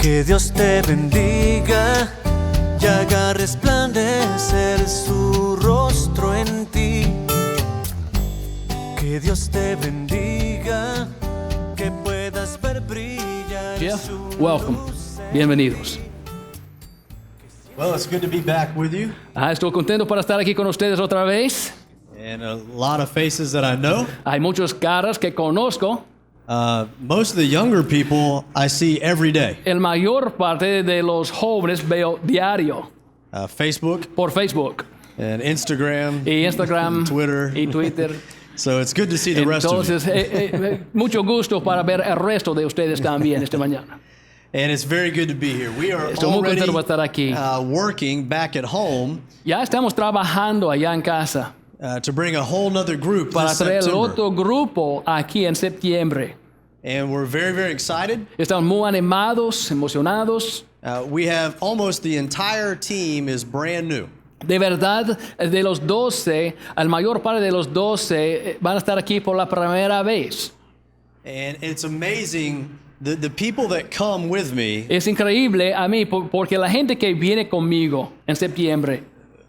Que Dios te bendiga y haga resplandecer su rostro en ti. Que Dios te bendiga, que puedas ver brillar Jeff, su welcome. luz. Bienvenidos. Well, it's good to be back with you, Estoy contento para estar aquí con ustedes otra vez. and a lot of faces that I know. Hay muchas caras que conozco. Most of the younger people I see every day. El mayor parte de los jóvenes veo diario Facebook por Facebook and Instagram, y Instagram Twitter. y Twitter. So it's good to see the rest of you. Entonces, mucho gusto para ver el resto de ustedes también esta mañana. And it's very good to be here. We are Estoy muy already contento por estar aquí. working back at home Ya estamos trabajando allá en casa to bring a whole nother group para this traer September. otro grupo aquí en septiembre. And we're very, very excited. Estamos muy animados, emocionados. We have almost the entire team is brand new. De verdad, de los 12, la mayor parte de los 12 van a estar aquí por la primera vez. And it's amazing, the people that come with me Es increíble a mí porque la gente que viene conmigo en septiembre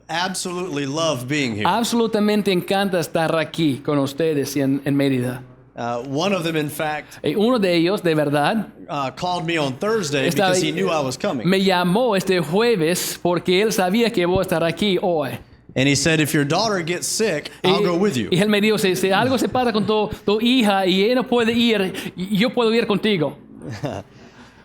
absolutely love being here. absolutamente encanta estar aquí con ustedes en Merida. One of them, in fact, Y uno de ellos, de verdad, called me on Thursday because he knew I was coming. me llamó este jueves porque él sabía que voy a estar aquí hoy. And he said, if your daughter gets sick, I'll go with you. Y él me dijo, si algo se pasa con tu hija y ella no puede ir, yo puedo ir contigo.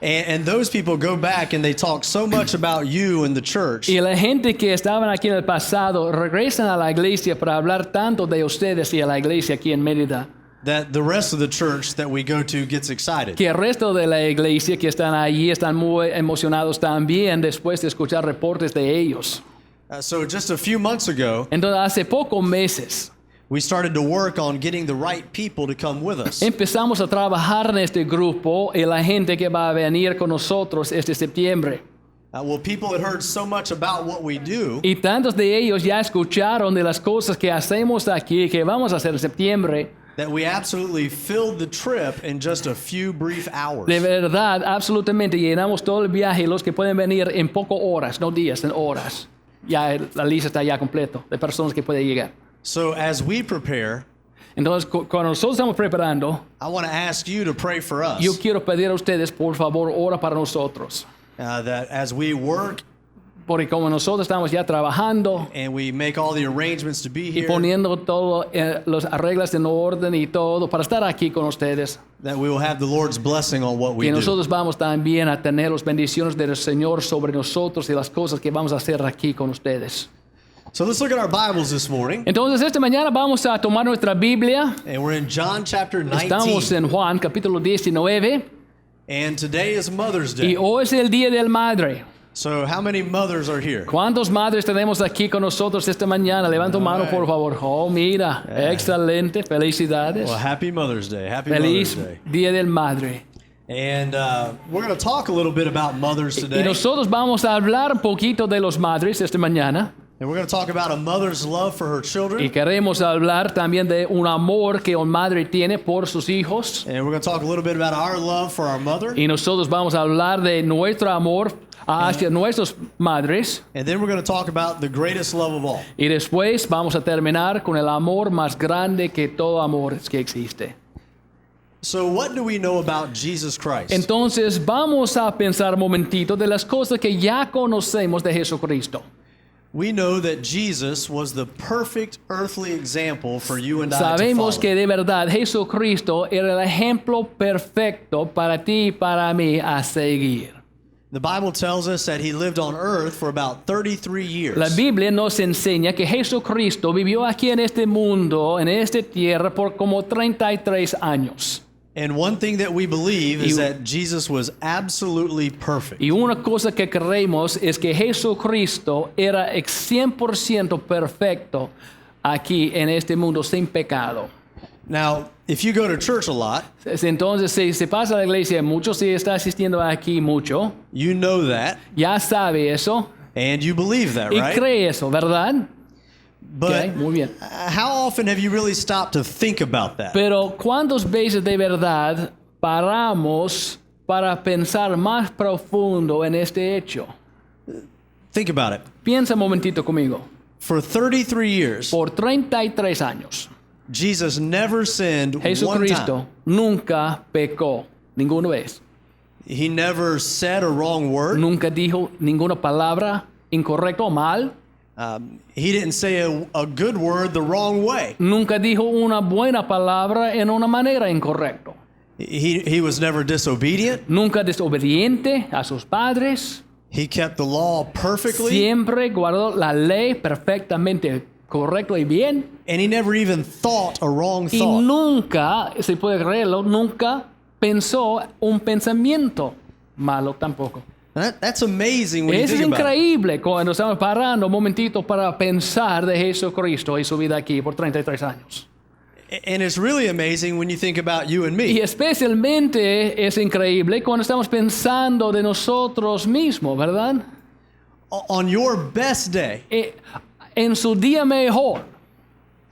And those people go back and they talk so much about you and the church Y la gente que estaban aquí en el pasado regresan a la iglesia para hablar tanto de ustedes y a la iglesia aquí en Merida, that the rest of the church that we go to gets excited. que el resto de la iglesia que están allí están muy emocionados también después de escuchar reportes de ellos. So just a few months ago, Entonces, hace pocos meses we started to work on getting the right people to come with us. empezamos a trabajar en este grupo y la gente que va a venir con nosotros este septiembre. Well, people had heard so much about what we do Y tantos de ellos ya escucharon de las cosas que hacemos aquí, que vamos a hacer en septiembre. that we absolutely filled the trip in just a few brief hours. De verdad, absolutamente llenamos todo el viaje. Los que pueden venir en pocas horas, no días, en horas. Ya la lista está ya completa de personas que pueden llegar. So as we prepare, Entonces, cuando nosotros estamos preparando, I want to ask you to pray for us. yo quiero pedir a ustedes, por favor, ora para nosotros. That as we work Porque como nosotros estamos ya trabajando and we make all the arrangements to be y here, poniendo todas las reglas en orden y todo para estar aquí con ustedes, that we will have the Lord's blessing on what we que do. nosotros vamos también a tener las bendiciones del Señor sobre nosotros y las cosas que vamos a hacer aquí con ustedes. So let's look at our Bibles this morning. Entonces, esta mañana vamos a tomar nuestra Biblia. And we're in John chapter Estamos 19. en Juan, capítulo 19. And today is Mother's Y Day. hoy es el Día del Madre. So how many mothers are here? ¿Cuántos madres tenemos aquí con nosotros esta mañana? Levanta tu mano, por favor. Oh, mira. Excelente. Felicidades. Well, happy Mother's Day. Happy Feliz Mother's Day. Día del Madre. And we're going to talk a little bit about mothers Y today. nosotros vamos a hablar un poquito de los madres esta mañana. And we're going to talk about a mother's love for her Y children. queremos hablar también de un amor que una madre tiene por sus hijos. And we're going to talk a little bit about our love for our mother. Y nosotros vamos a hablar de nuestro amor hacia nuestras madres. And then we're going to talk about the greatest love of all. Y después vamos a terminar con el amor más grande que todo amor que existe. So what do we know about Jesus Christ? Entonces vamos a pensar un momentito de las cosas que ya conocemos de Jesucristo. We know that Jesus was the perfect earthly example for you and I to Sabemos follow. que de verdad Jesucristo era el ejemplo perfecto para ti y para mí a seguir. The Bible tells us that he lived on earth for about 33 years. La Biblia nos enseña que Jesucristo vivió aquí en este mundo, en esta tierra, por como 33 años. And one thing that we believe is Y- that Jesus was absolutely perfect. Y una cosa que creemos es que Jesucristo era 100% perfecto aquí en este mundo sin pecado. Now, if you go to church a lot, Entonces, si se pasa a la iglesia mucho, si está asistiendo aquí mucho, you know that ya sabe eso and you believe that, y right? cree eso, ¿verdad? But Ok, muy bien. how often have you really stopped to think about that? Pero ¿cuántas veces de verdad paramos para pensar más profundo en este hecho? Think about it. Piensa un momentito conmigo. For 33 years, Por 33 años, Jesus never sinned one Jesucristo time. nunca pecó ninguna vez. He never said a wrong word. Nunca dijo ninguna palabra incorrecta o mal. He didn't say a good word the wrong way. Nunca dijo una buena palabra en una manera incorrecta. He was never disobedient. Nunca desobediente a sus padres. He kept the law perfectly. Siempre guardó la ley perfectamente correcto y bien. And he never even thought a wrong Y thought. nunca, si puede creerlo, nunca pensó un pensamiento malo tampoco. That's amazing when you Eso es think about it. increíble cuando estamos parando un momentito para pensar de Jesucristo y su vida aquí por 33 años. And it's really amazing when you think about you and Y me. especialmente es increíble cuando estamos pensando de nosotros mismos, ¿verdad? On your best day, En su día mejor,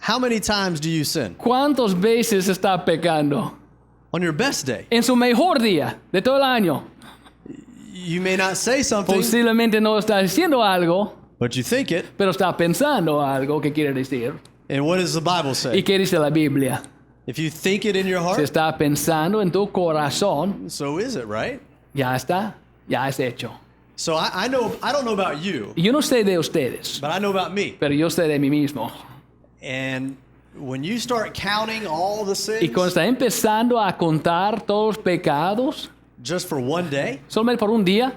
how many times do you sin? ¿cuántas veces está pecando? On your best day. En su mejor día de todo el año. You may not say something, Posiblemente no está diciendo algo, but you think it. pero está pensando algo que quiere decir. And what does the Bible ¿Y say? qué dice la Biblia? If you think it in your Si heart, está pensando en tu corazón, so is it, right? ya está, ya es hecho. So I don't know about you, Y yo no sé de ustedes, but I know about me. pero yo sé de mí mismo. And when you start counting all the Y cuando sins está empezando a contar todos los pecados, just for one day, solamente por un día,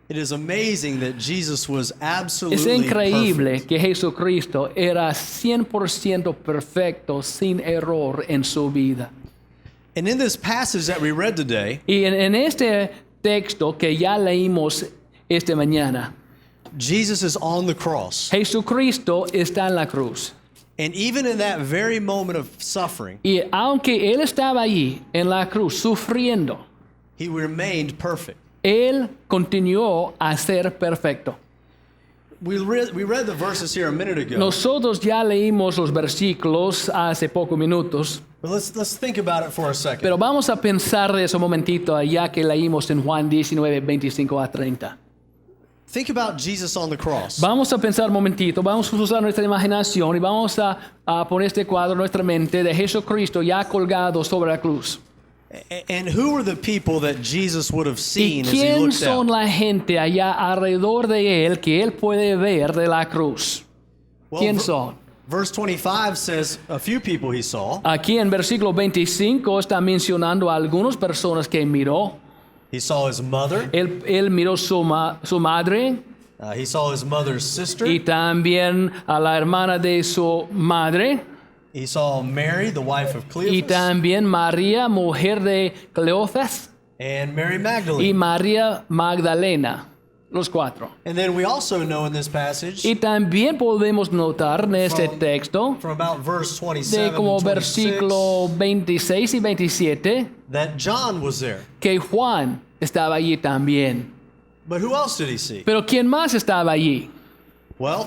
it is amazing that Jesus was es absolutely increíble perfect. que Jesucristo era 100% perfecto, sin error en su vida. And in this passage that we read today, Y en este texto que ya leímos esta mañana, Jesus is on the cross. Jesucristo está en la cruz. And even in that very moment of suffering, Y aunque Él estaba allí en la cruz sufriendo, he remained perfect. Él continuó a ser perfecto. We read the verses here a minute ago. Nosotros ya leímos los versículos hace pocos minutos, But let's think about it for a second. pero vamos a pensar de eso un momentito allá que leímos en Juan 19, 25 a 30. Think about Jesus on the cross. Vamos a pensar un momentito, vamos a usar nuestra imaginación y vamos a poner este cuadro en nuestra mente de Jesucristo ya colgado sobre la cruz. And who were the people that Jesus would have ¿Y seen as he quién looked son down? la gente allá alrededor de Él que Él puede ver de la cruz? Well, ¿Quién son? Verse 25 says a few people he saw. Aquí en versículo 25 está mencionando a algunas personas que miró. He saw his mother. Él miró su madre He saw his mother's sister. y también a la hermana de su madre He saw Mary, the wife of y Cleophas, también María, mujer de Cleofas, and Mary y Magdalene. María Magdalena, los cuatro. And then we also know in this passage, Y también podemos notar en este From- texto from about verse de 27 como and 26, versículo 26 y 27 that John was there. que Juan estaba allí también. But who else did he see? Pero ¿quién más estaba allí? Well,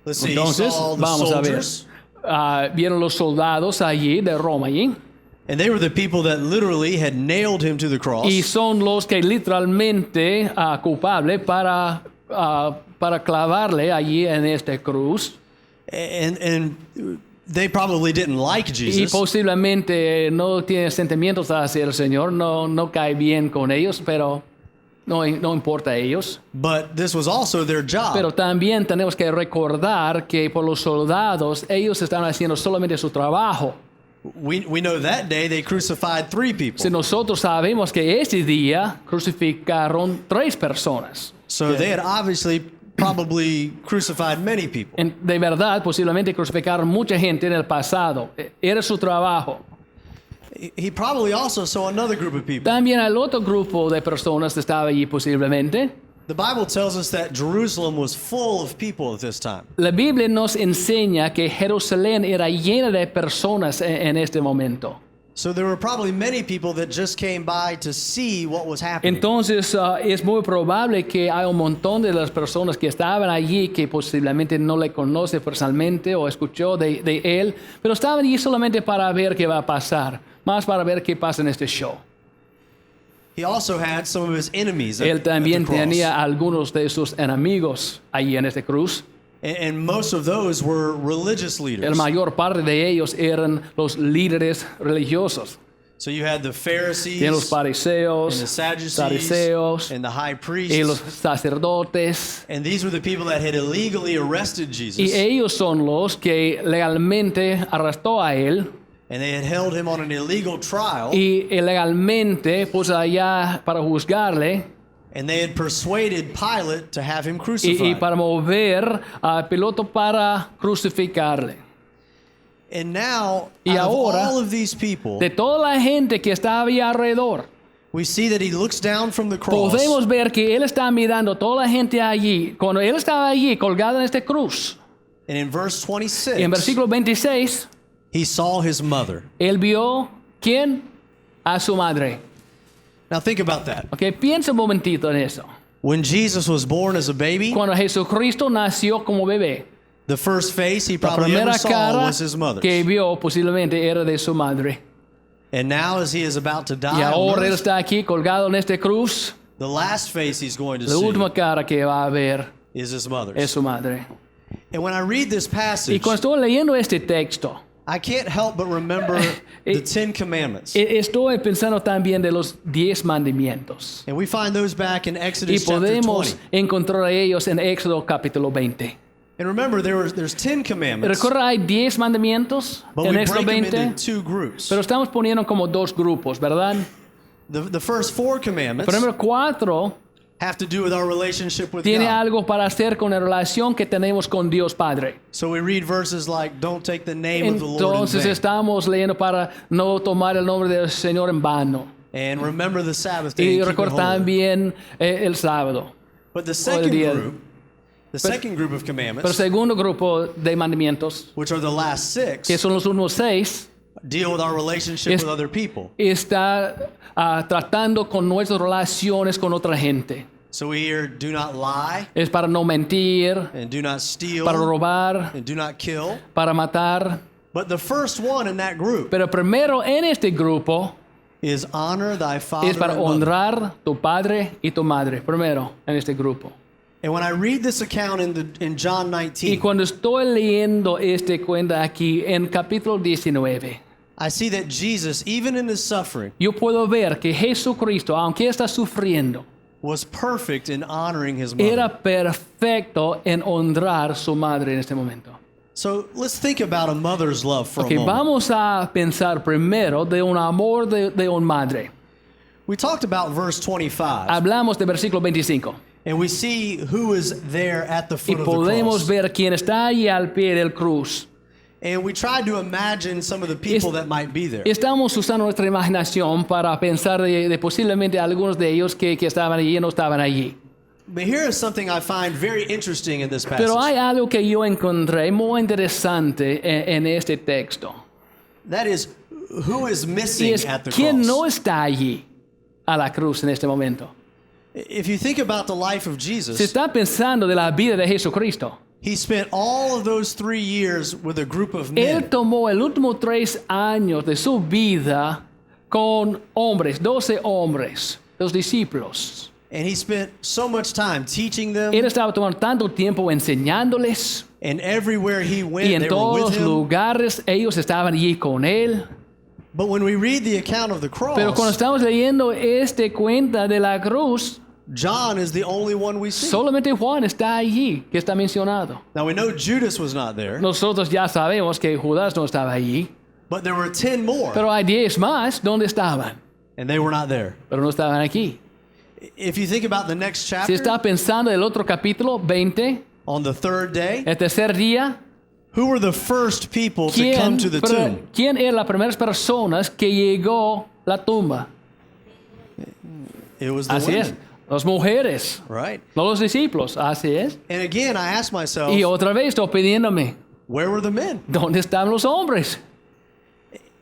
let's see. Entonces, He saw the vamos a ver. soldiers, Vieron los soldados allí de Roma allí. and they were the people that literally had nailed him to the cross. Y son los que literalmente culpable para clavarle allí en esta cruz. And they probably didn't like Y Jesus. posiblemente no tienen sentimientos hacia el Señor, no cae bien con ellos, pero no importa a ellos. But this was also their job. Pero también tenemos que recordar que por los soldados, ellos están haciendo solamente su trabajo. We know that day they crucified 3 people. Si nosotros sabemos que ese día crucificaron 3 personas. So they had obviously probably crucified many people. De verdad, posiblemente crucificaron mucha gente en el pasado. Era su trabajo. He probably also saw another group of people. También el otro grupo de personas estaba allí posiblemente. The Bible tells us that Jerusalem was full of people at this time. La Biblia nos enseña que Jerusalén era llena de personas en este momento. So there were probably many people that just came by to see what was happening. Entonces es muy probable que hay un montón de las personas que estaban allí que posiblemente no le conoce personalmente o escuchó de él, pero estaban allí solamente para ver qué va a pasar, más para ver qué pasa en este show. He also had some of his enemies Él at the también cross. tenía algunos de sus enemigos allí en este cruz. And most of those were religious La leaders. mayor parte de ellos eran los líderes religiosos. So you had the Pharisees Tienen los fariseos, and the Sadducees saduceos and the high y los priests. sacerdotes. And these were the people that had illegally arrested Jesus. Y ellos son los que legalmente arrestó a él And they had held him on an illegal trial. y legalmente puso allá para juzgarle And they had persuaded Pilate to have him y crucified. para mover al piloto para crucificarle. And now, Y out of ahora, all of these people, De toda la gente que estaba ahí alrededor, we see that he looks down from the cross. podemos ver que él está mirando a toda la gente allí. Cuando él estaba allí colgado en este cruz, And in verse 26, en versículo 26, he saw his mother. él vio, ¿quién? A su madre. Now think about that. Okay, piensa un momentito en eso. When Jesus was born as a baby, Cuando Jesucristo nació como bebé, the first face he la probably ever primera saw cara was his mother's. que vio posiblemente era de su madre. And now as he is about to die, Y on ahora él earth, está aquí colgado en este cruz. the last face he's going to La see última cara que va a ver is his mother's. es su madre. And when I read this Y passage, cuando estoy leyendo este texto, I can't help but remember the Ten Commandments. estoy pensando también de los 10 mandamientos. And we find those back in Y Exodus chapter podemos 20. encontrar a ellos en Éxodo capítulo 20. And remember, there's 10 commandments, Recuerda, hay 10 mandamientos but en we Éxodo break them 20, into two groups. pero estamos poniendo como dos grupos, ¿verdad? The first four commandments Primero 4 have to do with our relationship with tiene God. algo para hacer con la relación que tenemos con Dios Padre. So we read verses like, don't take the name of the Lord in Entonces vain. estamos leyendo para no tomar el nombre del Señor en vano. And remember the Sabbath day Y and keep it recordar holy. también el sábado. But the el second día. group, the second group of Pero el commandments, segundo grupo de mandamientos, which are the last six, que son los últimos 6, deal with our relationship Es- with other people. está tratando con nuestras relaciones con otra gente. So we hear, do not lie, Es para no mentir, and do not steal, para robar, and do not kill. para matar. But the first one in that group Pero primero en este grupo is honor thy father es para and mother. honrar tu padre y tu madre. Primero en este grupo. And when I read this account in John Y 19, cuando estoy leyendo este cuenta aquí en capítulo 19, I see that Jesus, even in his suffering, yo puedo ver que Jesucristo, aunque está sufriendo, was perfect in honoring his mother. era perfecto en honrar su madre en este momento. So let's think about a mother's love for Ok, a moment. vamos a pensar primero de un amor de una madre. We talked about verse 25, Hablamos de versículo 25 and we see who is there at the y foot of the podemos cross. ver quién está allí al pie del cruz. And we tried to imagine some of the people that might be there. Estamos usando nuestra imaginación para pensar de posiblemente algunos de ellos que estaban allí y no estaban allí. But here is something I find very interesting in this passage. Pero hay algo que yo encontré muy interesante en este texto. That is, who is Y missing es at the quién no cross. está allí a la cruz en este momento. If you think about the life of Se Jesus, está pensando de la vida de Jesucristo. he spent all of those 3 years with a group of Él men. tomó el último 3 años de su vida con hombres, 12 hombres, los discípulos. And he spent so much time teaching them. Él estaba tomando tanto tiempo enseñándoles And everywhere he went, y en they were todos with los him. lugares ellos estaban allí con él. But when we read the account of the Pero cuando cross, estamos leyendo este cuenta de la cruz, John is the only one we see. solamente Juan está allí, que está mencionado. Now we know Judas was not there, Nosotros ya sabemos que Judas no estaba allí, but there were 10 more, pero hay 10 más donde estaban, and they were not there. pero no estaban aquí. If you think about the next Si chapter, está pensando el otro capítulo 20, on the third day, el tercer día, who were the first people to come to the tomb? ¿quién eran las primeras personas que llegó a la tumba? It was the Así es, women, las mujeres, right? no los discípulos, así es. And again, I asked myself, Y otra vez estoy pidiéndome, where were the men? ¿dónde están los hombres?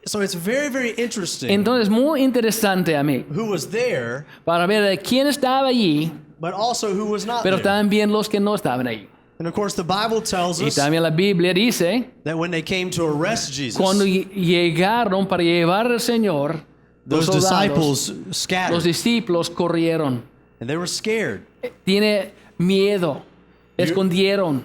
So it's very, very interesting Entonces, muy interesante a mí, who was there, para ver de quién estaba allí, but also who was not pero there. también los que no estaban allí. And of course, the Bible tells Y us también la Biblia dice, that when they came to arrest Jesus, cuando llegaron para llevar al Señor, los those soldados, disciples los scattered, discípulos corrieron. and they were scared. Tiene miedo, escondieron.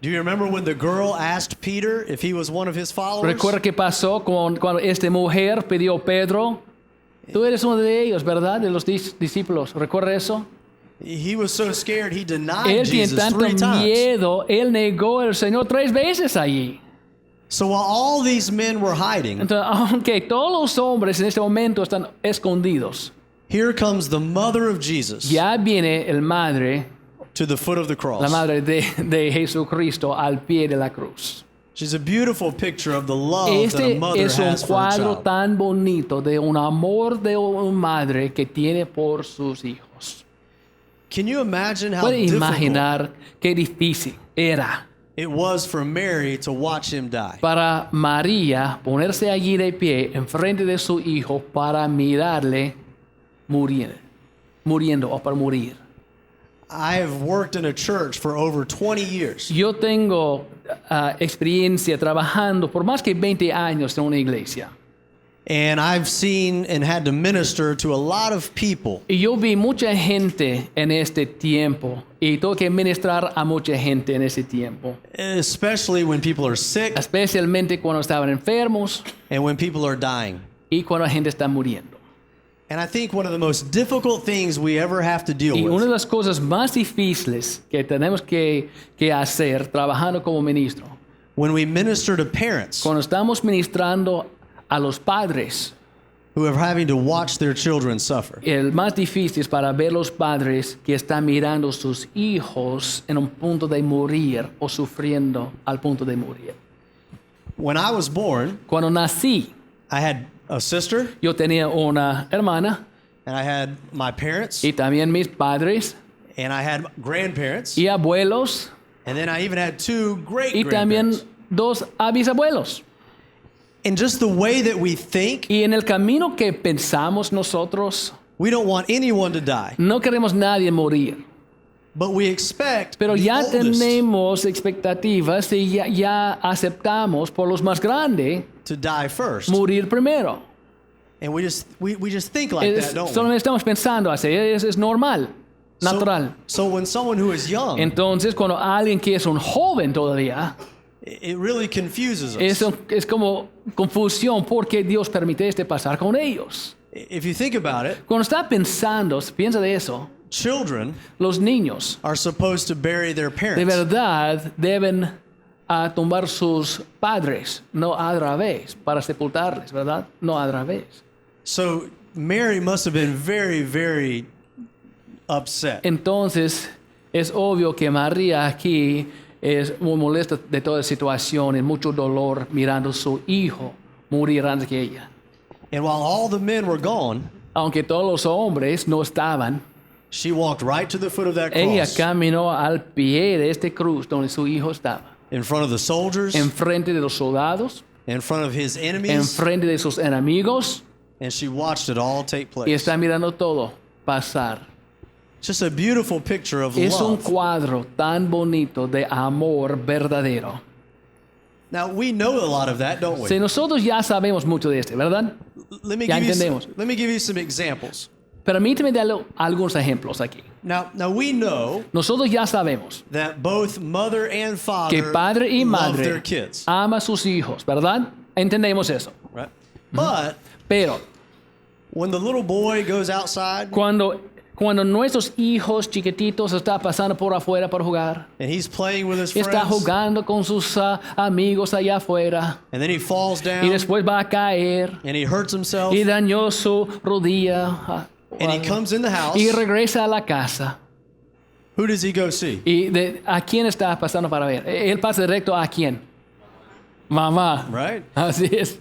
Do you remember when the girl asked Peter if he was one of his followers? Recuerda qué pasó cuando esta mujer pidió a Pedro, tú eres uno de ellos, ¿verdad? De los discípulos. ¿Recuerda eso? He was so scared he denied Él tiene Jesus tanto 3 times. miedo, él negó al Señor 3 veces allí. So while all these men were hiding, Entonces, aunque todos los hombres en este momento están escondidos, here comes the mother of Jesus ya viene el madre, to the foot of the cross. la madre de Jesucristo al pie de la cruz. She's a beautiful picture of the love that a Este mother es un has for her cuadro child. tan bonito de un amor de una madre que tiene por sus hijos. Can you imagine how Puede difficult imaginar qué difícil era it was for Mary to watch him die? para María ponerse allí de pie enfrente de su hijo para mirarle muriendo o para morir. I have worked in a church for over 20 years. Yo tengo experiencia trabajando por más que 20 años en una iglesia. And I've seen and had to minister to a lot of people Y yo vi mucha gente en este tiempo y tuve que ministrar a mucha gente en ese tiempo, especially when people are sick especialmente cuando estaban enfermos and when people are dying. y cuando la gente está muriendo. And I think one of the most difficult things we ever have to deal Y una de with las cosas más difíciles que tenemos que hacer trabajando como ministro, when we minister to parents cuando estamos ministrando a los padres, who are having to watch their children suffer. el más difícil es para ver los padres que están mirando a sus hijos en un punto de morir o sufriendo al punto de morir. When I was born, Cuando nací, I had a sister yo tenía una hermana and I had my parents y también mis padres and I had grandparents y abuelos and then I even had 2 great y también grandparents. 2 bisabuelos. And just the way that we think, Y en el camino que pensamos nosotros, we don't want anyone to die, no queremos nadie morir. but we expect Pero the ya oldest tenemos expectativas y ya aceptamos por los más grandes to die first. morir primero. And we just think like that, don't we? Solamente estamos pensando así, es normal, natural. So when someone who is young, Entonces, cuando alguien que es un joven todavía, it really confuses us. es como confusión porque Dios permite pasar con ellos. If you think about it, Cuando está pensando, piensa de eso, children los niños are supposed to bury their de parents. verdad deben tomar sus padres, no a través, para sepultarles, ¿verdad? No a través. So Mary must have been very, very upset. Entonces, es obvio que María aquí es muy molesta de toda la situación, en mucho dolor, mirando a su hijo morir antes que ella. And while all the men were gone, Aunque todos los hombres no estaban, she walked right to the foot of that ella cross caminó al pie de este cruz donde su hijo estaba, in front of the soldiers, enfrente de los soldados, in front of his enemies, enfrente de sus enemigos, and she watched it all take y place. está mirando todo pasar. Just a beautiful picture of Es un love. cuadro tan bonito de amor verdadero. Now, we know a lot of that, don't we? Si nosotros ya sabemos mucho de ¿verdad? Let me Ya give you entendemos. let me give you some examples. Permíteme darle algunos ejemplos aquí. Now we know Nosotros ya sabemos that both mother and father que padre y love their madre kids, ama a sus hijos, ¿verdad? Entendemos eso. right? But Pero when the little boy goes outside cuando nuestros hijos chiquititos están pasando por afuera para jugar, and he's playing with his está friends, jugando con sus amigos allá afuera and then he falls y down después va a caer and he hurts himself, y dañó su rodilla and he comes in the house, y regresa a la casa. who does he go see? ¿Y a quién está pasando para ver? Él pasa directo a quién? Mamá. Right? Así es.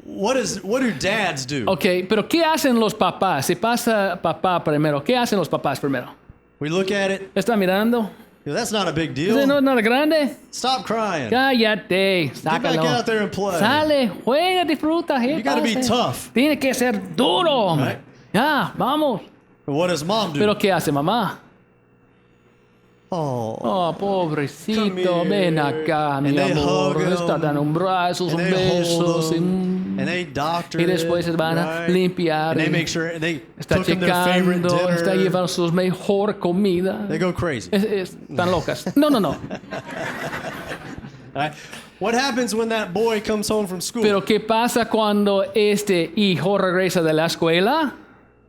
What do dads do? Ok, pero ¿qué hacen los papás? Si pasa papá primero, ¿qué hacen los papás primero? We look at it ¿Está mirando? That's not a big ¿Ese deal. no es nada grande? Stop crying. Cállate, Get back sácalo. out there and play. Sale, juega, disfruta. You gotta be tough. Tiene que ser duro, hombre. Right. Ya, vamos. But what does mom do? Pero ¿qué hace mamá? Oh. Oh, pobrecito, Come here. ven acá, mi And they amor. hug him. Está dando un brazo, And un they beso. hold them, and they doctor Y después se it, van a right? limpiar. And they y make sure they Está cook them their favorite checando, está dinner. llevando su mejor comida. They go crazy. Están locas. No. All right? What happens when that boy comes home from school? Pero ¿qué pasa cuando este hijo regresa de la escuela?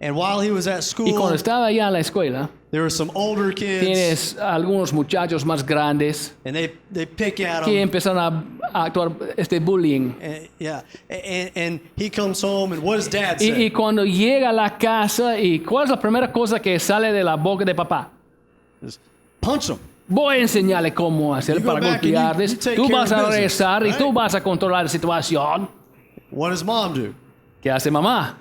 And while he was at Y cuando school, estaba allá en la escuela, there were some older kids, tienes algunos muchachos más grandes and they pick at que him. empezaron a actuar bullying. Yeah, and he comes home, and what does dad Y say? cuando llega a la casa, ¿y cuál es la primera cosa que sale de la boca de papá? Just punch him. Voy a enseñarle cómo hacer You go para back and you golpearles. take Tú care vas of a business, regresar y tú right? vas a controlar la situación. What does mom do? ¿Qué hace mamá?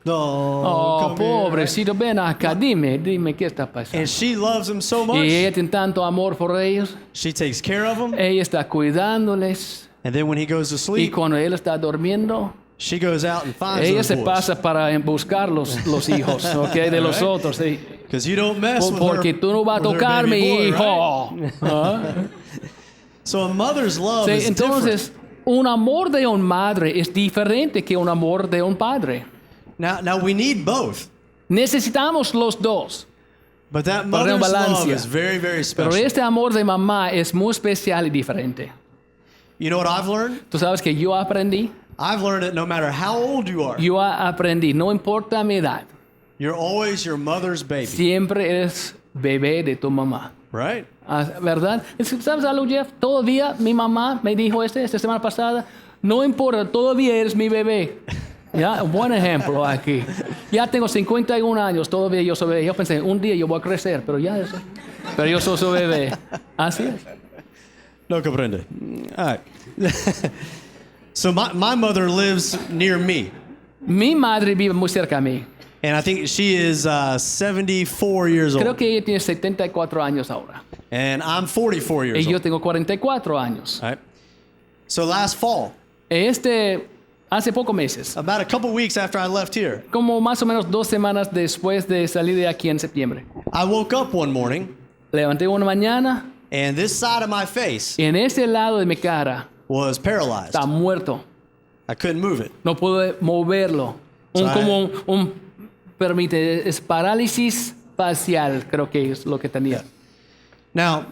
No, Oh, come here, right? pobrecito, ven acá, dime qué está pasando. And she loves him so Y much. ella tiene tanto amor por ellos. She takes care of him, Ella está cuidándoles. and then when he goes to Y sleep, cuando él está durmiendo, she goes out and finds ella those se boys. pasa para buscar los hijos, ¿ok? De los Right. otros. ¿Sí? Because you don't mess with Porque her, tú no vas a with her tocar baby mi boy, hijo. right? ¿Ah? So a mother's love Sí, is entonces, un amor de una madre es diferente que un amor de un padre. different. Now we need both, Necesitamos los dos. but that Para mother's love balancia. is very, very Pero special. este amor de mamá es muy especial y diferente. You know what I've learned? Tú sabes que yo aprendí. I've learned that no matter how old you are, Yo aprendí, no importa mi edad, you're always your mother's baby, siempre eres bebé de tu mamá. right? ¿Verdad? ¿Sabes algo, Jeff? Todavía mi mamá me dijo esta semana pasada, no importa, todavía eres mi bebé. Ya, un buen ejemplo aquí. Ya tengo 51 años, todavía yo soy bebé. Yo pensé, un día yo voy a crecer, pero ya eso. Pero yo soy su bebé. Así es. No comprende. All right. So my mother lives near me, Mi madre vive muy cerca de mí. and I think she is 74 years Creo old, que ella tiene 74 años ahora. and I'm 44 Y years yo old. tengo 44 años. All right. So last fall, Hace pocos meses, about a couple weeks after I left here, como más o menos 2 semanas después de salir de aquí en septiembre, I woke up one morning, levanté una mañana and this side of my face y en ese lado de mi cara was paralyzed. está muerto. I couldn't move it. No puedo moverlo. Permite, es parálisis facial, creo que es lo que tenía. Now,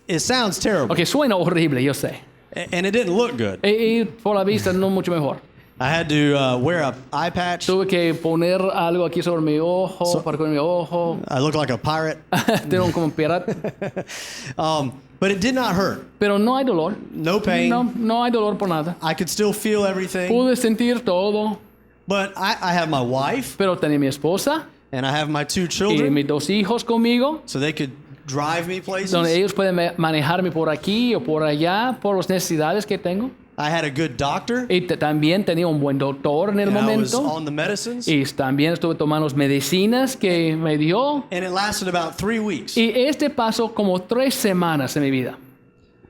it sounds terrible, Ok, suena horrible, yo sé. and it didn't look good. Y por la vista no mucho mejor. I had to wear an eye patch. Tuve que poner algo aquí sobre mi ojo, para cubrir mi ojo. I look like a pirate. Tengo como un pirata. But it did not hurt. Pero no hay dolor. No pain. No hay dolor por nada. I could still feel everything. Pude sentir todo. But I have my wife, Pero tenía mi esposa and I have my 2 y children, mis 2 hijos conmigo, so they could drive me places. donde ellos pueden manejarme por aquí o por allá por las necesidades que tengo. I had a good doctor, Y también tenía un buen doctor en el and I was momento. on the medicines, Y también estuve tomando las medicinas que me dio. and it lasted about 3 weeks. Y pasó como 3 semanas en mi vida,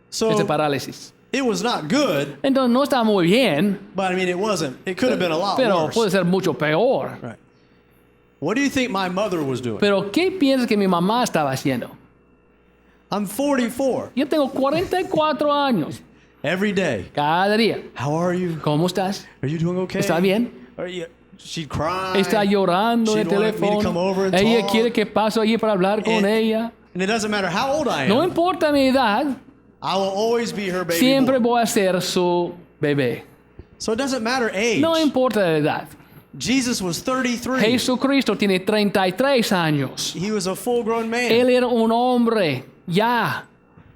So parálisis. it was not good, Entonces no estaba muy bien, but I mean, it wasn't. It could have been a lot pero worse. puede ser mucho peor. Right. What do you think my mother was doing? Pero ¿qué piensas que mi mamá estaba haciendo? I'm 44. Yo tengo 44 años. Every day. Cada día. How are you? ¿Cómo estás? Are you doing okay? ¿Está bien? She'd cry. Está llorando en el She'd want me to come over teléfono. and Ella talk. quiere que pase allí para hablar con ella. And it doesn't matter how old I am. No importa mi edad, I will always be her baby siempre boy. voy a ser su bebé. So it doesn't matter age. No importa la edad. Jesus was 33. Jesucristo tiene 33 años. He was a full-grown man. Él era un hombre, ya.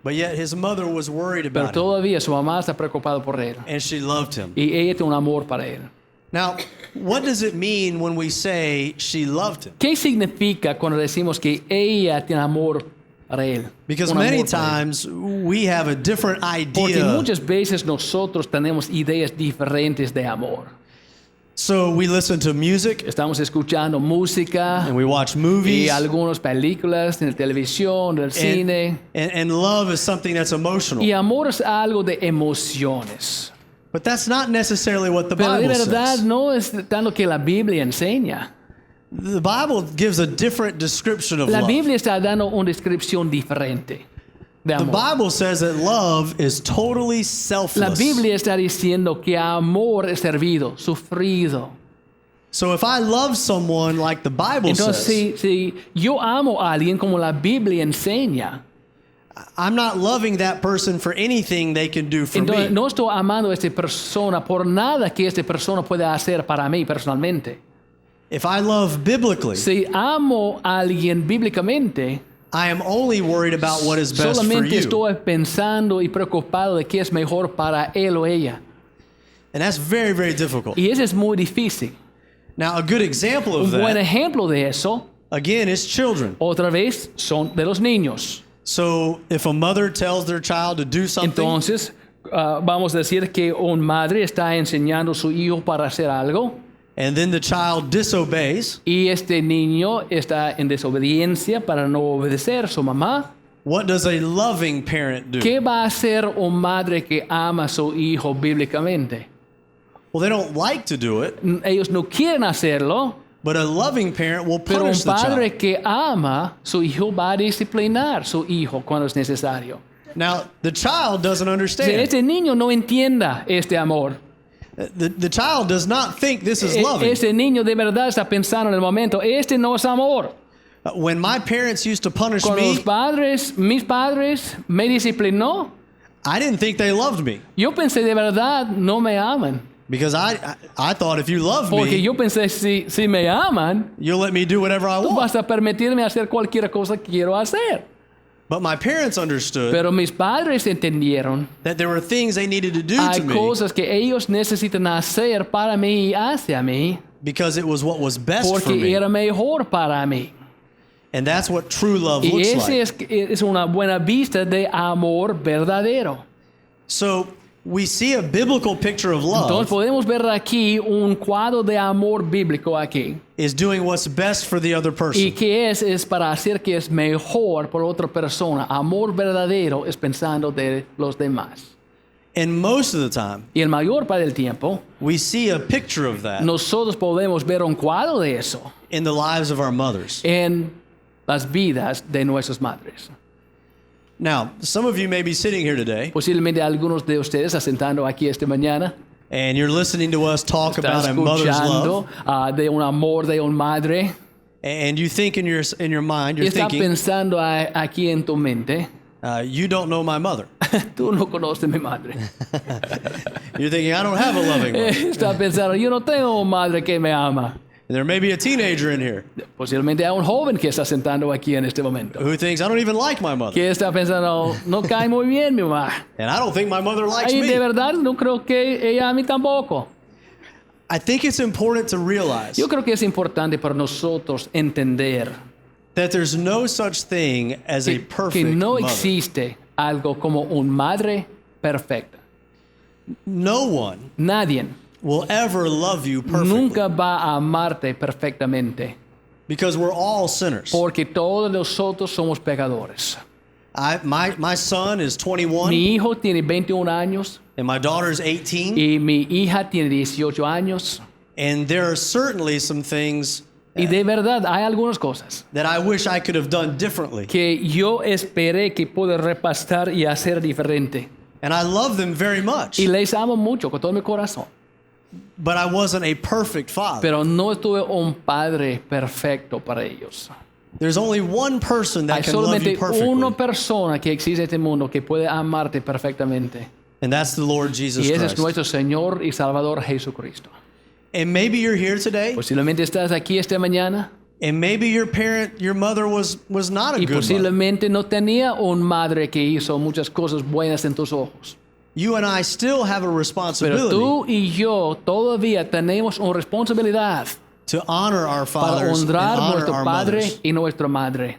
But yet his mother was worried Pero about him. todavía su mamá está preocupada por él. And she loved him. Y ella tiene un amor para él. Now, what does it mean when we say she loved him? ¿Qué significa cuando decimos que ella tiene amor para él? Because Un amor many para él. times we have a different Porque idea muchas veces nosotros tenemos ideas diferentes de amor. So we listen to music Estamos escuchando música and we watch y movies. algunas películas en la televisión, en el cine. And love is something that's emotional. Y amor es algo de emociones. But that's not necessarily what the Pero de Bible verdad says. no es tan lo que la Biblia enseña. The Bible gives a different description of La love. Biblia está dando una descripción diferente de The amor. Bible says that love is totally La selfless. Biblia está diciendo que amor es servido, sufrido. So if I love someone like the Bible Entonces, says, si yo amo a alguien como la Biblia enseña, I'm not loving that person for anything they can do for entonces me. no estoy amando a esta persona por nada que esta persona pueda hacer para mí personalmente. If I love biblically, Si amo a alguien bíblicamente, I am only worried about what is best for solamente you. estoy pensando y preocupado de qué es mejor para él o ella. And that's very, very difficult. Y eso es muy difícil. Now, a good example of Un buen that, ejemplo de eso, again, is children. otra vez, son de los niños. So if a mother tells their child to do something, Entonces, vamos a decir que una madre está enseñando a su hijo para hacer algo and then the child disobeys, y este niño está en desobediencia para no obedecer a su mamá. what does a loving parent do? ¿Qué va a hacer una madre que ama a su hijo bíblicamente? Well, they don't like to do it, Ellos no quieren hacerlo, but a loving parent will pero un punish the padre child. que ama a su hijo va a disciplinar a su hijo cuando es necesario. Now, the child doesn't Si understand. este niño no entienda este amor, The child does not think this is loving. este niño de verdad está pensando en el momento, este no es amor. When my parents used to punish Cuando me, mis padres me disciplinó, I didn't think they loved me yo pensé de verdad no me aman. because I thought if you love Porque me, yo pensé, si me aman, you'll let me do whatever I tú want. vas a permitirme hacer cualquier cosa que quiero hacer. But my parents understood Pero mis padres entendieron, that there were things they needed to do hay to me cosas que ellos necesitan hacer para mí y hacia mí, because it was what was best for porque me. era mejor para mí. And that's what true love Y looks ese like. es una buena vista de amor verdadero. So we see a biblical picture of Entonces love podemos ver aquí un cuadro de amor bíblico aquí. is doing what's best for the other Y person. que es para hacer que es mejor por otra persona. Amor verdadero es pensando de los demás. And most of the time, Y el mayor parte del tiempo, we see a picture of that nosotros podemos ver un cuadro de eso in the lives of our mothers. en las vidas de nuestras madres. Now, some of you may be sitting here today Posiblemente algunos de ustedes asentando aquí esta mañana and you're listening to us talk están about a mother's escuchando love, de un amor de una madre and you think in your mind, y you're está thinking, pensando aquí en tu mente, you don't know my mother. tú no conoces a mi madre. You're thinking, I don't have a loving mother. Está pensando, yo no tengo una madre que me ama. And there may be a teenager in here Posiblemente hay un joven que está sentando aquí en este momento, who thinks, I don't even like my mother. que está pensando, no cae muy bien mi mamá. And I don't think my mother likes Y de me. verdad no creo que ella a mí tampoco. I think it's important to realize Yo creo que es importante para nosotros entender that there's no such thing as a que perfect no mother. existe algo como una madre perfecta. No one Nadie will ever love you perfectly nunca va a amarte perfectamente, because we're all sinners. porque todos nosotros somos pecadores. My son is 21 Mi hijo tiene 21 años and my daughter's 18, y mi hija tiene 18 años. and there are certainly some things Y de verdad hay algunas cosas that I wish I could have done differently. que yo esperé que pueda repasar y hacer diferente. And I love them very much, Y les amo mucho con todo mi corazón. but I wasn't a perfect father. Pero no tuve un padre perfecto para ellos. There's only one person that Hay can love solamente you perfectly, una persona que existe en este mundo que puede amarte perfectamente. and that's the Lord Jesus Y ese es Christ. nuestro Señor y Salvador Jesucristo. And maybe you're here today, Posiblemente estás aquí esta mañana and maybe your mother was not a y good mother. posiblemente no tenía una madre que hizo muchas cosas buenas en tus ojos. You and I still have a Pero responsibility tú y yo todavía tenemos una responsabilidad to honor our para fathers and honrar honor nuestro our padre mothers. y nuestra madre.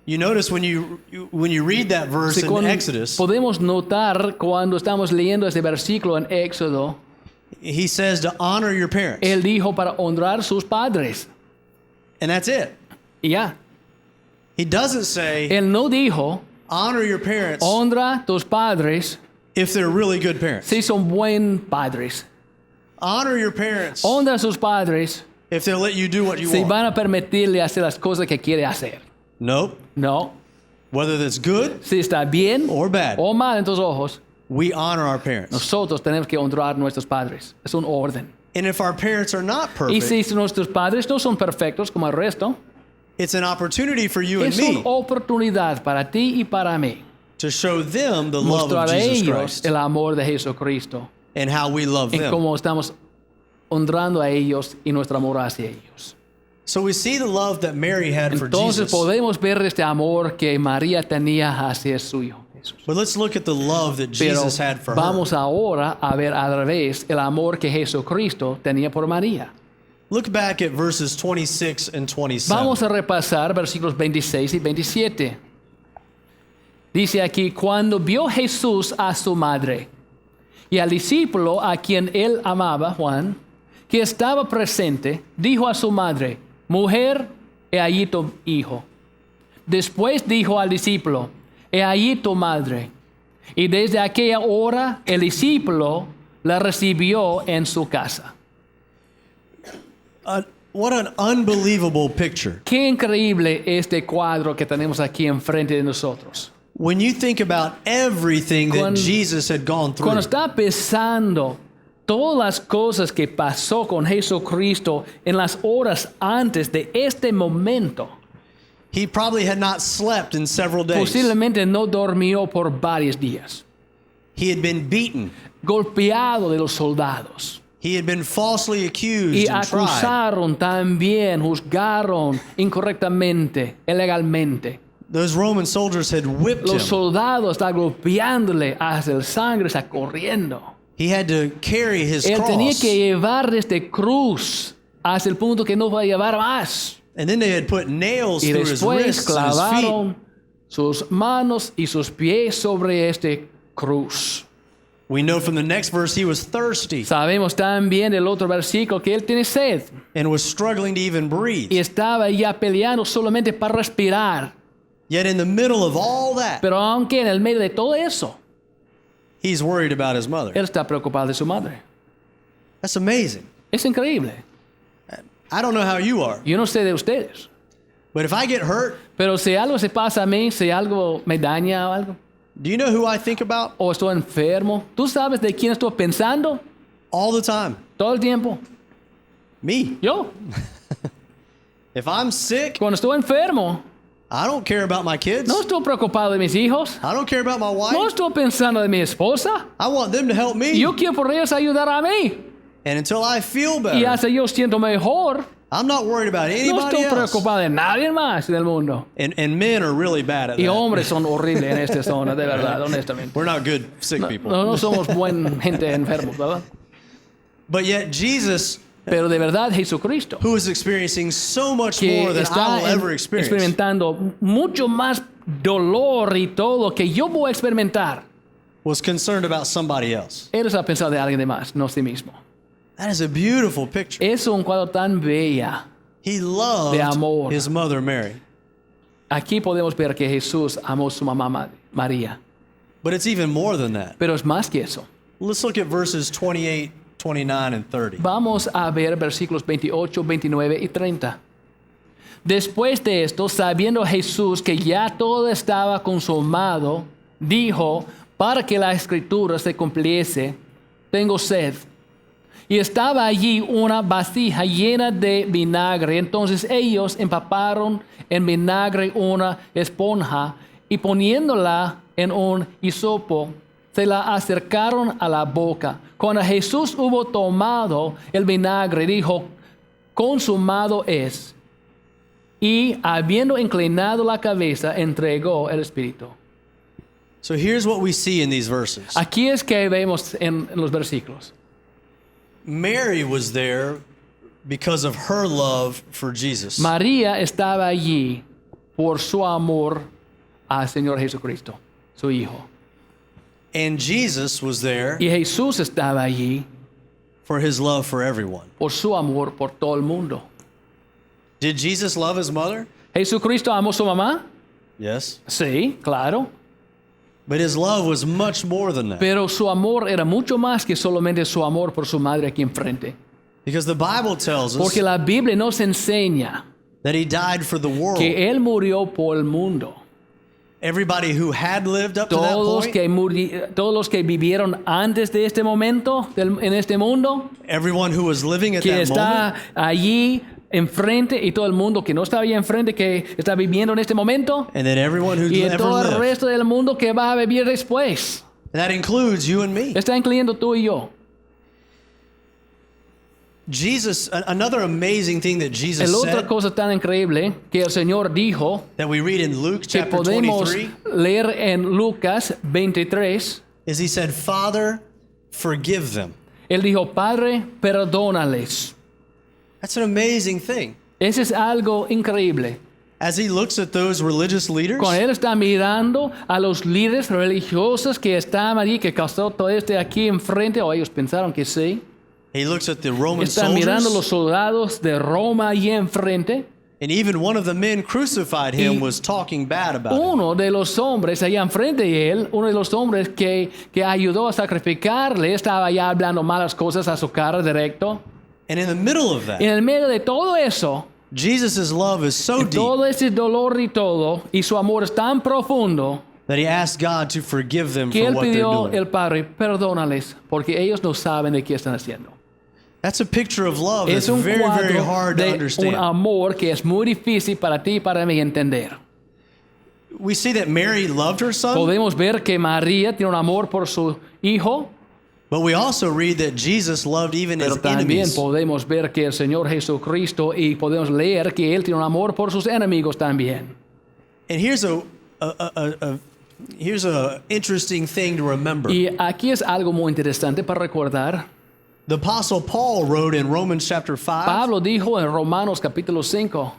You notice when you read that verse Sí, in Exodus, podemos notar cuando estamos leyendo ese versículo en Éxodo, He says to honor your parents. Él dijo para honrar sus padres. And that's it. Y ya. He doesn't say Él no dijo, honor your parents honra tus padres if they're really good parents. si son buen padres. Honor your parents Honra a sus padres if they'll let you do what you si want. van a permitirle hacer las cosas que quiere hacer. Nope. No. Whether that's good Si está bien or bad, o mal en tus ojos, we honor our parents. nosotros tenemos que honrar a nuestros padres. Es un orden. And if our parents are not Y perfect, si nuestros padres no son perfectos como el resto, it's an opportunity for you and es una me oportunidad para ti y para mí to show them the love mostrar of a Jesus ellos Christ el amor de Jesucristo and how we love y them. cómo estamos honrando a ellos y nuestro amor hacia ellos. So we see the love that Mary had for Entonces Jesus. podemos ver este amor que María tenía hacia su hijo Jesús. But let's look at the love that Pero Jesus had for her. vamos ahora a ver al revés el amor que Jesucristo tenía por María. Look back at verses 26 and 27. Vamos a repasar versículos 26 y 27. Dice aquí, cuando vio Jesús a su madre y al discípulo a quien él amaba, Juan, que estaba presente, dijo a su madre, mujer, he allí tu hijo. Después dijo al discípulo, he allí tu madre. Y desde aquella hora el discípulo la recibió en su casa. What an unbelievable picture. Qué increíble este cuadro que tenemos aquí enfrente de nosotros. When you think about everything that Cuando- Jesus had gone through, Cuando está pensando todas las cosas que pasó con Jesucristo en las horas antes de este momento, he probably had not slept in several days. posiblemente no durmió por varios días, He had been beaten. golpeado de los soldados. He had been falsely accused Y and tried. acusaron también, juzgaron incorrectamente, ilegalmente. Those Roman soldiers had whipped Los him. soldados están golpeándole hasta el sangre está corriendo. He had to carry his Él tenía cross. que llevar este cruz hasta el punto que no va a llevar más. And then they had put nails Y through his después wrists and his feet. clavaron sus manos y sus pies sobre este cruz. We know from the next verse he was thirsty Sabemos también del otro versículo que él tiene sed and was struggling to even breathe. y estaba ya peleando solamente para respirar. Yet in the middle of all that, Pero aunque en el medio de todo eso, he's worried about his mother. él está preocupado de su madre. That's amazing. Es increíble. I don't know how you are, Yo no sé de ustedes, but if I get hurt, pero si algo se pasa a mí, si algo me daña o algo, do you know who I think about o estoy enfermo, ¿tú sabes de quién estoy pensando all the time? todo el tiempo? Me. Yo. If I'm sick, Cuando estoy enfermo, I don't care about my kids. no estoy preocupado de mis hijos, I don't care about my wife. no estoy pensando de mi esposa. I want them to help me. Yo quiero por ellos ayudar a mí. And until I feel Y better, hasta yo siento mejor, I'm not worried about no anybody estoy else. preocupado de nadie más del mundo. And men are really bad at Y that. hombres son horribles en esta zona, de verdad, honestamente. We're not good sick people. No somos buen gente enfermos, ¿verdad? But yet Jesus, Pero de verdad Jesucristo, who is experiencing so much que more than I está will ever experience, experimentando mucho más dolor y todo que yo voy a experimentar, was concerned about somebody else. él está pensando de alguien de más, no sí mismo. That is a beautiful picture. Es un cuadro tan bella. He De loved amor. his mother Mary. Aquí podemos ver que Jesús amó a su mamá María, But it's even more than that. pero es más que eso. Let's look at verses 28, 29, and 30. Vamos a ver versículos 28, 29 y 30. Después de esto, sabiendo Jesús que ya todo estaba consumado, dijo, para que la escritura se cumpliese, tengo sed. Y estaba allí una vasija llena de vinagre. Entonces ellos empaparon en vinagre una esponja y poniéndola en un hisopo, se la acercaron a la boca. Cuando Jesús hubo tomado el vinagre, dijo, consumado es. Y habiendo inclinado la cabeza, entregó el Espíritu. So here's what we see in these verses. Aquí es que vemos en los versículos. Mary was there because of her love for Jesus. María estaba allí por su amor al Señor Jesucristo, su Hijo. And Jesus was there Y Jesús estaba allí for his love for everyone. por su amor por todo el mundo. Did Jesus love his mother? ¿Jesucristo amó a su mamá? Yes. Sí, claro. But his love was much more than that. Pero su amor era mucho más que solamente su amor por su madre aquí enfrente. Because the Bible tells us Porque la Biblia nos enseña that he died for the world. que Él murió por el mundo. Everybody who had lived up to that Todos point, todos los que vivieron antes de este momento, en este mundo, everyone who was living at que that está moment, allí enfrente y todo el mundo que no está allí enfrente, que está viviendo en este momento, and then everyone who y ever todo el lived. resto del mundo que va a vivir después. That includes you and me. Está incluyendo tú y yo. Jesus, another amazing thing that Jesus La otra said cosa tan increíble que el Señor dijo, that we read in Luke que chapter podemos 23 leer en Lucas 23, is he said, Father, forgive them. Él dijo, Padre, perdónales. That's an amazing thing. Ese es algo increíble. As he looks at those religious leaders, Cuando Él está mirando a los líderes religiosos que estaban allí, que causó todo este aquí enfrente, o ellos pensaron que sí. he looks at the Roman Está mirando los soldiers, soldados de Roma allí enfrente. and even one of the men crucified him Y was talking bad about him. Uno de los hombres allá enfrente de él, uno de los hombres que ayudó a sacrificarle, estaba ya hablando malas cosas a su cara directo. And in the middle of that, En el medio de todo eso, Jesus' love is so deep todo ese dolor y todo, y su amor es tan profundo, that he asked God to forgive them que for él what they're pidió doing. al Padre, perdónales, porque ellos no saben de qué están haciendo. That's a picture of love that's Es un very, very cuadro hard to de un understand. amor que es muy difícil para ti y para mí entender. We see that Mary loved her son, Podemos ver que María tiene un amor por su hijo, but we also read that Jesus loved even pero his también enemies. podemos ver que el Señor Jesucristo, y podemos leer que Él tiene un amor por sus enemigos también. And here's here's a interesting thing to remember. Y aquí es algo muy interesante para recordar. The Apostle Paul wrote in Romans chapter 5 Pablo dijo en Romanos capítulo 5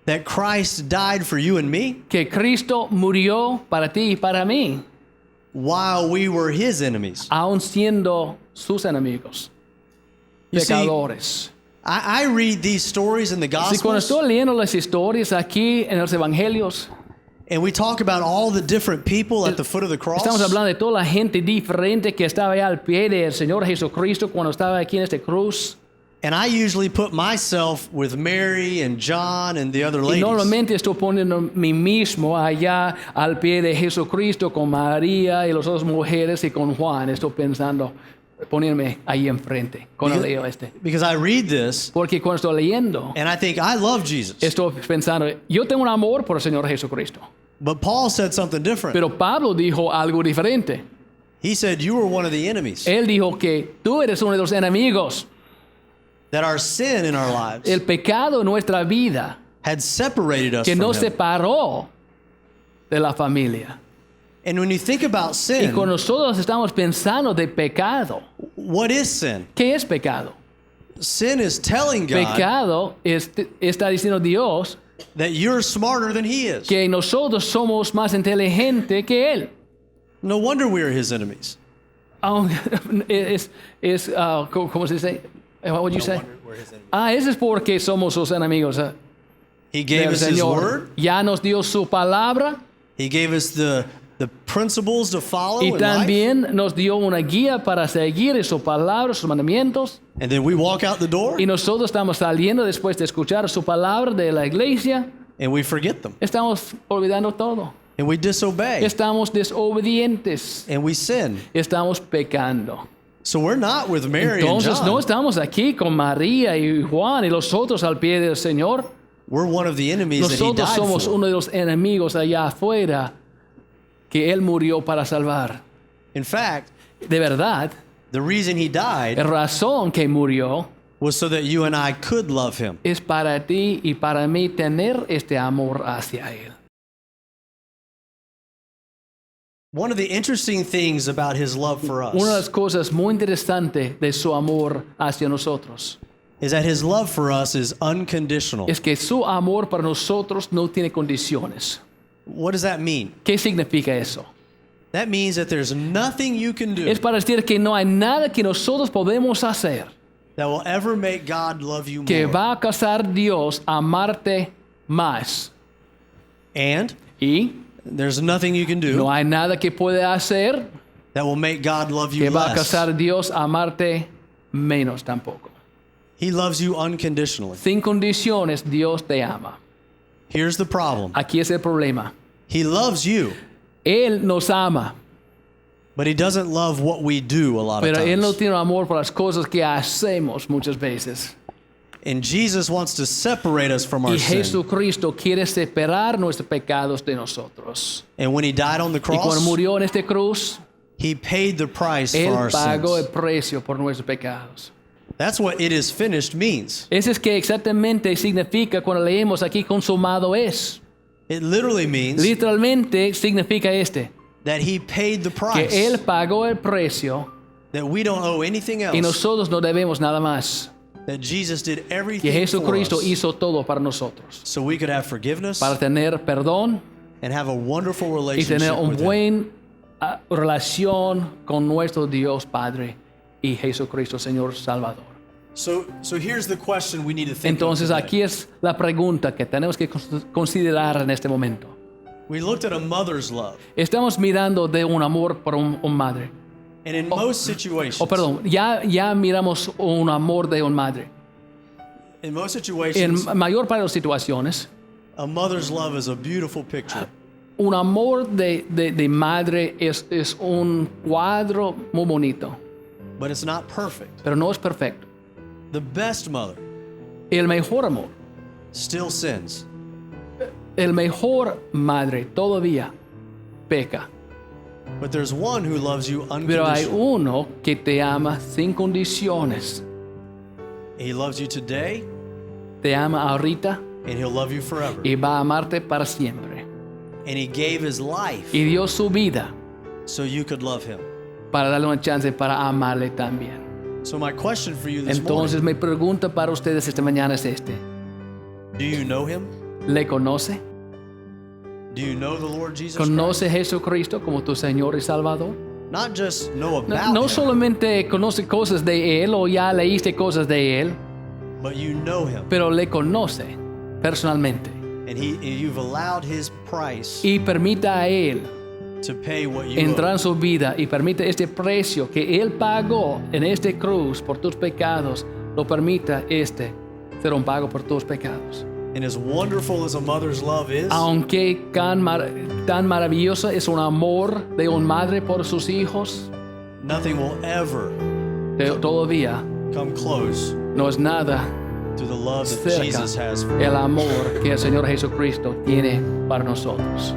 that Christ died for you and me que Cristo murió para ti y para mí, while we were his enemies. aun siendo sus enemigos, You see, pecadores. I read these stories in the Si cuando Gospels, estoy leyendo las historias aquí en los evangelios, and we talk about all the different people at the foot of the cross. estamos hablando de toda la gente diferente que estaba allá al pie del Señor Jesucristo cuando estaba aquí en esta cruz. And I usually put myself with Mary and John and the other Y ladies. normalmente estoy poniendo mí mismo allá al pie de Jesucristo con María y las otras mujeres y con Juan. Estoy pensando ponerme ahí enfrente cuando leo este. Because I read this Porque cuando estoy leyendo, and I think I love Jesus. estoy pensando, yo tengo un amor por el Señor Jesucristo. But Paul said something different. Pero Pablo dijo algo diferente. He said you were one of the enemies. Él dijo que tú eres uno de los enemigos. That our sin in our lives El pecado en nuestra vida had separated us que from nos him. separó de la familia. And when you think about Y sin, cuando nosotros estamos pensando de pecado, what is sin? ¿qué es pecado? Sin is telling God Pecado está diciendo Dios that you're smarter than he is. que nosotros somos más inteligentes que Él. No wonder we're his enemies. ¿Cómo se dice? What would you say? Eso es porque somos sus enemigos. He gave Del us his Señor. word. Ya nos dio su palabra He gave us the principles to follow y in life. también nos dio una guía para seguir su palabra, sus mandamientos. And then we walk out the door Y nosotros estamos saliendo después de escuchar su palabra de la iglesia. and we forget them. Estamos olvidando todo. And we disobey. Estamos desobedientes. And we sin. Estamos pecando. So we're not with Mary and Entonces John. no estamos aquí con María y Juan y los otros al pie del Señor. We're one of the enemies that he Nosotros died somos for. uno de los enemigos allá afuera que Él murió para salvar. In fact, De verdad, the reason he died la razón que murió was so that you and I could love him. es para ti y para mí tener este amor hacia Él. One of the interesting things about his love for us Una de las cosas muy interesantes de su amor hacia nosotros is that his love for us is unconditional. es que su amor para nosotros no tiene condiciones. What does that mean? ¿Qué significa eso? That means that there's nothing you can do Es para decir que no hay nada que nosotros podemos hacer that will ever make God love you que more. va a causar Dios a amarte más. And Y there's nothing you can do no hay nada que pueda hacer that will make God love you que va a less. causar Dios a amarte menos tampoco. He loves you unconditionally. Sin condiciones, Dios te ama. Here's the problem. Aquí es el problema. He loves you, Él nos ama, but he doesn't love what we do a lot of pero Él no times. tiene amor por las cosas que hacemos muchas veces. And Jesus wants to separate us from our Y sin. Jesucristo quiere separar nuestros pecados de nosotros. And when he died on the Y cuando cross, murió en esta cruz, he paid the price Él for our pagó el sins. precio por nuestros pecados. That's what it is finished means. Eso es que exactamente significa cuando leemos aquí consumado es. It literally means Literalmente significa that he paid the que price, Él pagó el precio that we don't owe anything y else, nosotros no debemos nada más. that Jesus did Que everything Jesucristo for us hizo todo para nosotros. so we could have forgiveness Para tener perdón and have a wonderful y tener relationship una with him. buena relación con nuestro Dios Padre y Jesucristo Señor Salvador. So here's the question we need to think Entonces of today. aquí es la pregunta que tenemos que considerar en este momento. We looked at a mother's love, Estamos mirando de un amor por un madre. and in most situations, Ya miramos un amor de un madre. in most En situations, mayor parte de las situaciones, a mother's love is a beautiful picture. un amor de madre es un cuadro muy bonito, But it's not perfect. pero no es perfecto. The best mother El mejor amor, still sins. el mejor madre todavía peca, But there's one who loves you pero hay unconditionally. uno que te ama sin condiciones. He loves you today, Te ama ahorita and he'll love you forever. y va a amarte para siempre. And he gave his life Y dio su vida so you could love him. para darle una chance para amarle también. So my question for you this Entonces morning, mi pregunta para ustedes esta mañana es do you know him? ¿Le conoce? Do you know the Lord Jesus ¿Conoce a Christ? Jesucristo como tu Señor y Salvador? Not just know No, about no him, solamente conoce cosas de Él o ya leíste cosas de Él, but you know him. pero le conoce personalmente. And you've allowed his price Y permita a Él to pay what you entrar owe. en su vida y permite este precio que Él pagó en este cruz por tus pecados, lo permita ser un pago por tus pecados. And as wonderful as a mother's love is, Aunque tan maravilloso es un amor de una madre por sus hijos, nothing will ever todavía come close no es nada to the love that cerca Jesus has for you. el amor que el Señor Jesucristo tiene para nosotros.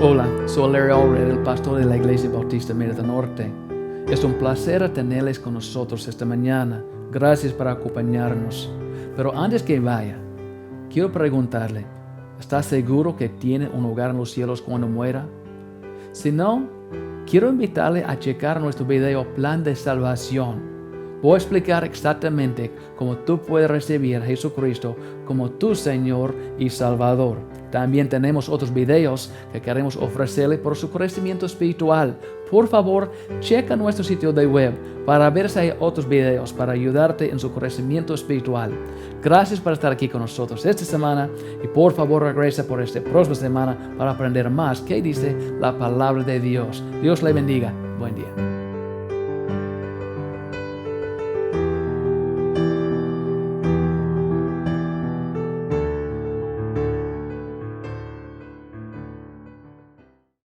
Hola, soy Larry Allred, el pastor de la Iglesia Bautista Merida Norte. Es un placer tenerles con nosotros esta mañana. Gracias por acompañarnos. Pero antes que vaya, quiero preguntarle, ¿está seguro que tiene un hogar en los cielos cuando muera? Si no, quiero invitarle a checar nuestro video Plan de Salvación. Voy a explicar exactamente cómo tú puedes recibir a Jesucristo como tu Señor y Salvador. También tenemos otros videos que queremos ofrecerle por su crecimiento espiritual. Por favor, checa nuestro sitio de web para ver si hay otros videos para ayudarte en su crecimiento espiritual. Gracias por estar aquí con nosotros esta semana y por favor regresa por esta próxima semana para aprender más qué dice la palabra de Dios. Dios le bendiga. Buen día.